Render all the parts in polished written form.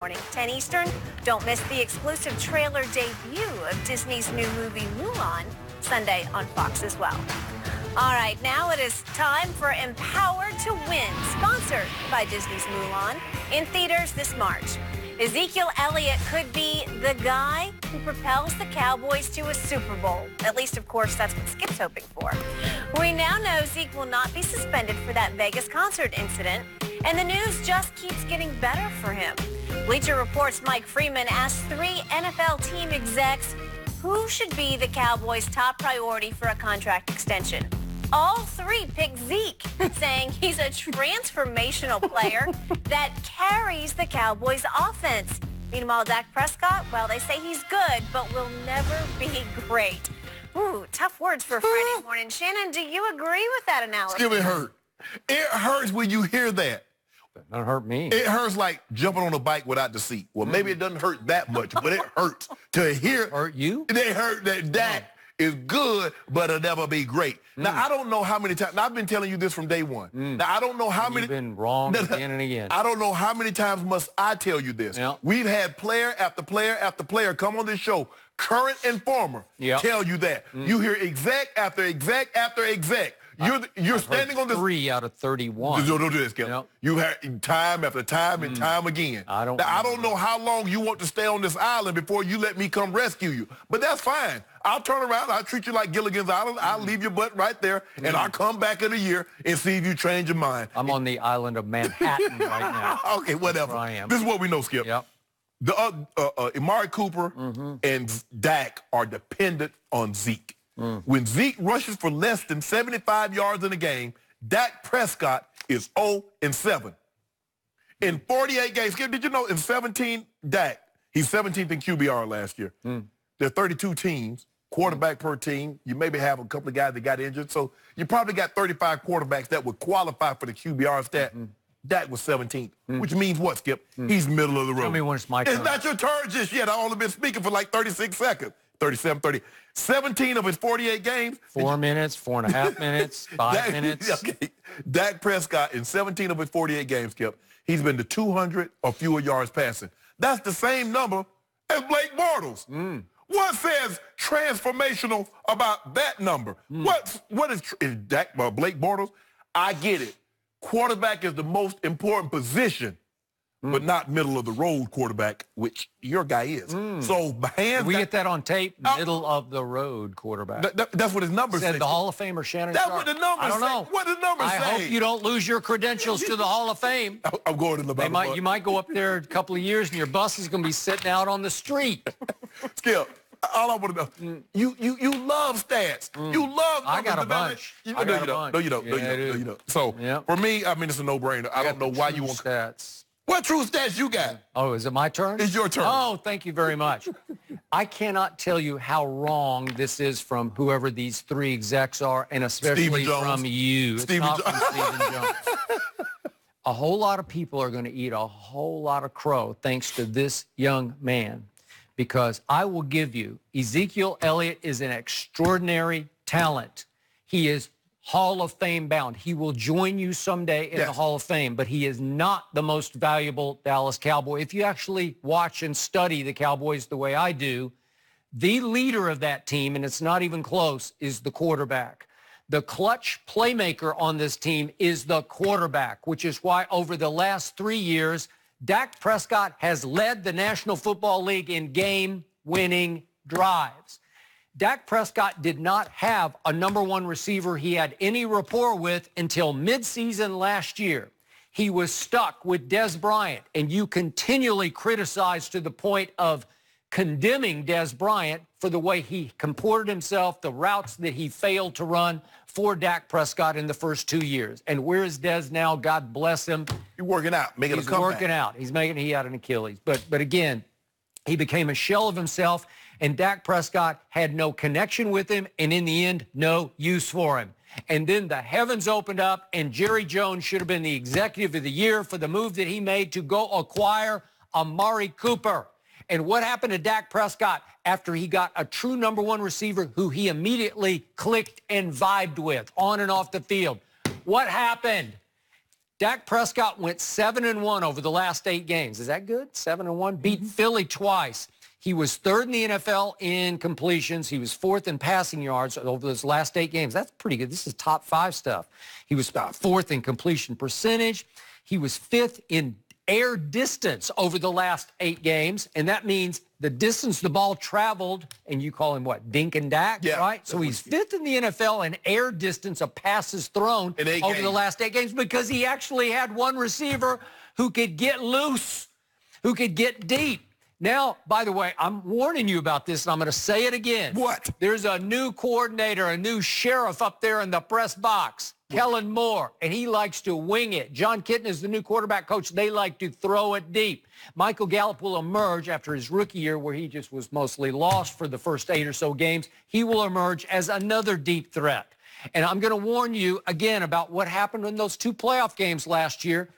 Morning, 10 Eastern. Don't miss the exclusive trailer debut of Disney's new movie Mulan, Sunday on Fox as well. All right, now it is time for Empowered to Win, sponsored by Disney's Mulan, in theaters this March. Ezekiel Elliott could be the guy who propels the Cowboys to a Super Bowl. At least, of course, that's what Skip's hoping for. We now know Zeke will not be suspended for that Vegas concert incident, and the news just keeps getting better for him. Bleacher Report's Mike Freeman asked 3 NFL team execs who should be the Cowboys' top priority for a contract extension. All 3 picked Zeke, saying he's a transformational player that carries the Cowboys' offense. Meanwhile, Dak Prescott, well, they say he's good, but will never be great. Ooh, tough words for Friday morning. Shannon, do you agree with that analysis? Still, it hurt. It hurts when you hear that. That doesn't hurt me. It hurts like jumping on a bike without the seat. Well, maybe it doesn't hurt that much, but it hurts to hear. Hurt you? They hurt that Dak is good, but it'll never be great. Now, I don't know how many times. Now, I've been telling you this from day one. Now, I don't know how many. You've been wrong again and again. I don't know how many times must I tell you this. Yep. We've had player after player after player come on this show, current and former, tell you that. You hear exec after exec after exec. You're standing on this. 3 out of 31. Don't do this, Skip. Yep. You had time after time and time again. I don't know how long you want to stay on this island before you let me come rescue you. But that's fine. I'll turn around. I'll treat you like Gilligan's Island. I'll leave your butt right there, and I'll come back in a year and see if you change your mind. I'm on the island of Manhattan right now. Okay, whatever. That's where I am. This is what we know, Skip. Yep. The Amari Cooper and Dak are dependent on Zeke. When Zeke rushes for less than 75 yards in a game, Dak Prescott is 0-7. In 48 games, Skip, did you know in 17, Dak, he's 17th in QBR last year. There are 32 teams, quarterback per team. You maybe have a couple of guys that got injured. So you probably got 35 quarterbacks that would qualify for the QBR stat. Dak was 17th, which means what, Skip? He's middle of the road. Tell me when it's my turn. It's not your turn just yet. I've only been speaking for like 36 seconds. 37, 30. 17 of his 48 games. 4 minutes, 4.5 minutes, 5 minutes. Okay. Dak Prescott, in 17 of his 48 games, Skip, he's been to 200 or fewer yards passing. That's the same number as Blake Bortles. What says transformational about that number? What is Blake Bortles? I get it. Quarterback is the most important position, but not middle of the road quarterback, which your guy is. So hands. We get that on tape. Middle of the road quarterback. That's what his numbers say. Said the Hall of Famer Shannon. That's what the numbers say. I don't know. What the numbers say? I hope you don't lose your credentials to the Hall of Fame. I'm going to the You might go up there a couple of years and your bus is going to be sitting out on the street. Skip, all I want to know, you love stats. You love numbers. I got a bunch. No, you don't. So for me, I mean, it's a no-brainer. I don't know why you want stats. What true stats you got? Oh, is it my turn? It's your turn. Oh, thank you very much. I cannot tell you how wrong this is from whoever these 3 execs are, and especially from you. It's not from Stephen Jones. A whole lot of people are going to eat a whole lot of crow thanks to this young man, because I will give you, Ezekiel Elliott is an extraordinary talent. He is Hall of Fame bound. He will join you someday in the Hall of Fame, but he is not the most valuable Dallas Cowboy. If you actually watch and study the Cowboys the way I do, the leader of that team, and it's not even close, is the quarterback. The clutch playmaker on this team is the quarterback, which is why over the last 3 years, Dak Prescott has led the National Football League in game-winning drives. Dak Prescott did not have a number 1 receiver he had any rapport with until midseason last year. He was stuck with Dez Bryant, and you continually criticized to the point of condemning Dez Bryant for the way he comported himself, the routes that he failed to run for Dak Prescott in the first 2 years. And where is Dez now? God bless him. He's working out, making a comeback. He's working out. He had an Achilles. But again, he became a shell of himself, and Dak Prescott had no connection with him, and in the end, no use for him. And then the heavens opened up, and Jerry Jones should have been the executive of the year for the move that he made to go acquire Amari Cooper. And what happened to Dak Prescott after he got a true number 1 receiver who he immediately clicked and vibed with on and off the field? What happened? Dak Prescott went 7-1 over the last 8 games. Is that good? 7-1. Beat Philly twice. He was 3rd in the NFL in completions. He was 4th in passing yards over those last 8 games. That's pretty good. This is top 5 stuff. He was 4th in completion percentage. He was 5th in air distance over the last 8 games, and that means the distance the ball traveled, and you call him what, Dink and Dak, right? So he's 5th in the NFL in air distance of passes thrown over the last 8 games because he actually had one receiver who could get loose, who could get deep. Now, by the way, I'm warning you about this, and I'm going to say it again. What? There's a new coordinator, a new sheriff up there in the press box, Kellen Moore, and he likes to wing it. John Kitten is the new quarterback coach. They like to throw it deep. Michael Gallup will emerge after his rookie year where he just was mostly lost for the first 8 or so games. He will emerge as another deep threat. And I'm going to warn you again about what happened in those 2 playoff games last year.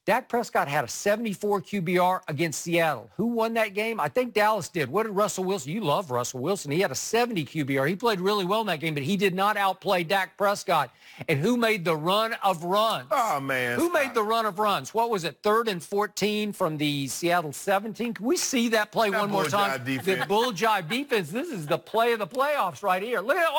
Dak Prescott had a 74 QBR against Seattle. Who won that game? I think Dallas did. What did Russell Wilson? You love Russell Wilson. He had a 70 QBR. He played really well in that game, but he did not outplay Dak Prescott. And who made the run of runs? Oh, man. Who made the run of runs? What was it, 3rd and 14 from the Seattle 17? Can we see that play one more time? The bull jive defense. This is the play of the playoffs right here. Look at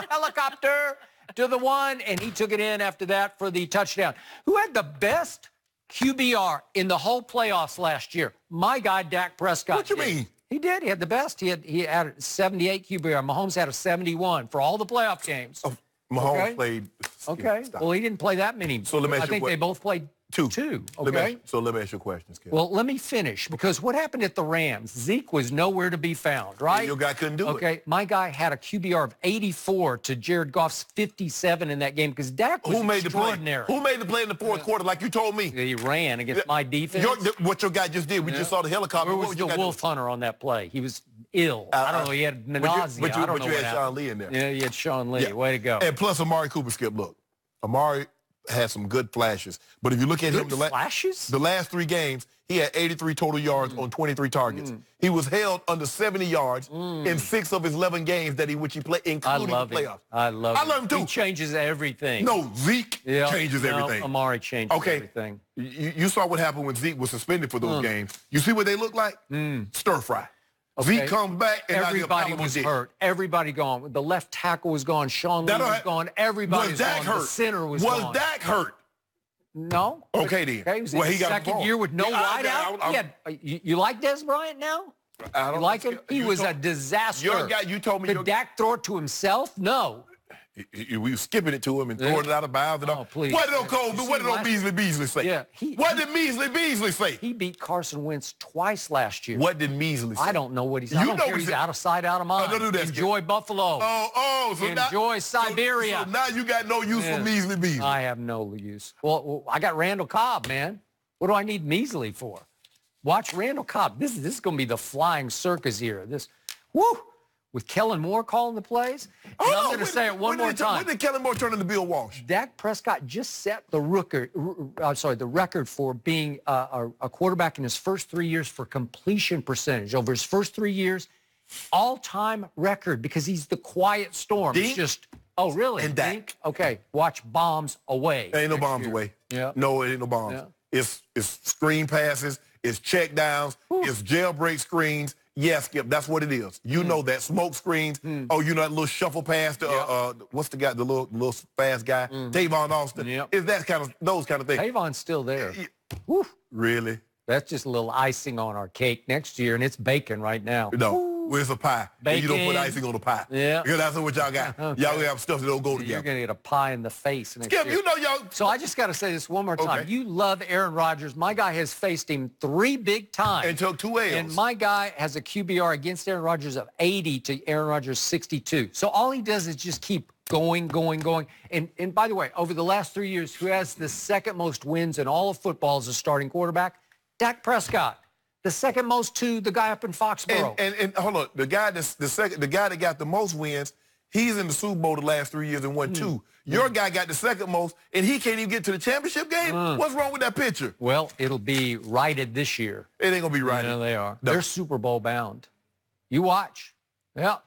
helicopter to the one, and he took it in after that for the touchdown. Who had the best QBR in the whole playoffs last year? My guy, Dak Prescott. What you mean? He did. He had the best. He had 78 QBR. Mahomes had a 71 for all the playoff games. Oh, Mahomes played. Okay. Well, he didn't play that many. So let me ask I think they both played two. Okay. So let me ask you questions, Kevin. Well, let me finish, because what happened at the Rams? Zeke was nowhere to be found, right? Your guy couldn't do it. Okay. My guy had a QBR of 84 to Jared Goff's 57 in that game because Dak was extraordinary. Who made the play in the 4th quarter like you told me? He ran against my defense. What your guy just did, we just saw the helicopter. Where was the Wolf Hunter on that play? He was ill. I don't know. He had nausea. But I don't know you what had happened. Sean Lee in there. Yeah, you had Sean Lee. Way to go. And plus Amari Cooper, Skip, look. Amari had some good flashes. But if you look at him, the last 3 games, he had 83 total yards on 23 targets. He was held under 70 yards in 6 of his 11 games which he played, including the playoffs. I love him too. He changes everything. No, Zeke changes everything. Amari changes everything. You saw what happened when Zeke was suspended for those games. You see what they look like? Stir fry. Okay. Zeke comes back and everybody was hurt. Everybody gone. The left tackle was gone. Sean Lee was gone. Everybody was gone. The center was gone. Was Dak hurt? No. Okay, then. Okay, he was in his second year with no wideout. You like Des Bryant now? I don't you like him? He was a disaster. Your guy, you told me. Did Dak throw it to himself? No. We were skipping it to him and throwing it out of bounds. Oh, please. What did old Beasley say? Yeah, what did Beasley say? He beat Carson Wentz twice last year. What did Beasley say? I don't know what he's. I don't care. He's out of sight, out of mind. Don't do that, Enjoy Buffalo. So enjoy Siberia. So now you got no use for Beasley. I have no use. Well, I got Randall Cobb, man. What do I need Measley for? Watch Randall Cobb. This is going to be the flying circus here. With Kellen Moore calling the plays. And I'm going to say it one more time. When did Kellen Moore turn into Bill Walsh? Dak Prescott just set the record for being a quarterback in his first 3 years for completion percentage. Over his first 3 years, all-time record because he's the quiet storm. Dink? It's just, oh, really? And Dak. Okay, watch bombs away. Ain't no bombs away. Yeah. No, it ain't no bombs. Yeah. It's screen passes. It's check downs. It's jailbreak screens. Yes, Skip, that's what it is. You know that. Smoke screens. Oh, you know that little shuffle pass to, what's the guy, the little fast guy? Tavon Austin. It's those kind of things. Tavon's still there. Really? That's just a little icing on our cake next year, and it's bacon right now. No. Where's a pie? Bacon. You don't put icing on the pie. Yeah. Because that's what y'all got. Okay. Y'all have stuff that don't go together. You're going to get a pie in the face next Skip, year. you know y'all. So I just got to say this one more time. Okay. You love Aaron Rodgers. My guy has faced him 3 big times. And took 2 L's. And my guy has a QBR against Aaron Rodgers of 80 to Aaron Rodgers 62. So all he does is just keep going. And by the way, over the last 3 years, who has the second most wins in all of football as a starting quarterback? Dak Prescott. The second most to the guy up in Foxborough. And hold on, the guy that got the most wins, he's in the Super Bowl the last 3 years and won 2. Your guy got the second most, and he can't even get to the championship game? What's wrong with that picture? Well, it'll be righted this year. It ain't gonna be righted. No, they are. No. They're Super Bowl bound. You watch. Yeah.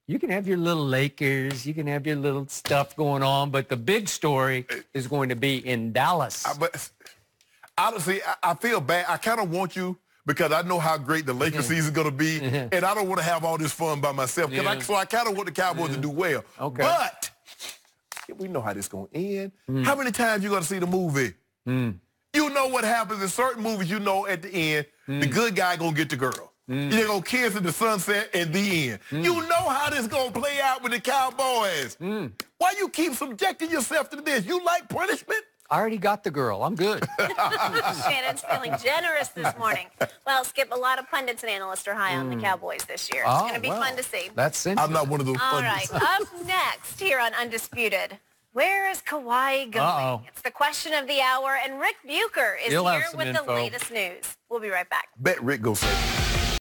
You can have your little Lakers. You can have your little stuff going on. But the big story is going to be in Dallas. But honestly, I feel bad. I kind of want you because I know how great the Lakers season is going to be. And I don't want to have all this fun by myself. So I kind of want the Cowboys to do well. Okay. But we know how this is going to end. How many times you going to see the movie? You know what happens in certain movies. You know at the end, the good guy going to get the girl. They're going to kiss in the sunset at the end. You know how this going to play out with the Cowboys. Why you keep subjecting yourself to this? You like punishment? I already got the girl. I'm good. Shannon's feeling generous this morning. Well, Skip, a lot of pundits and analysts are high on the Cowboys this year. It's going to be fun to see. That's interesting. I'm not one of those All pundits. right, up next here on Undisputed, where is Kawhi going? It's the question of the hour, and Rick Bucher is here with the latest news. We'll be right back. Bet Rick goes say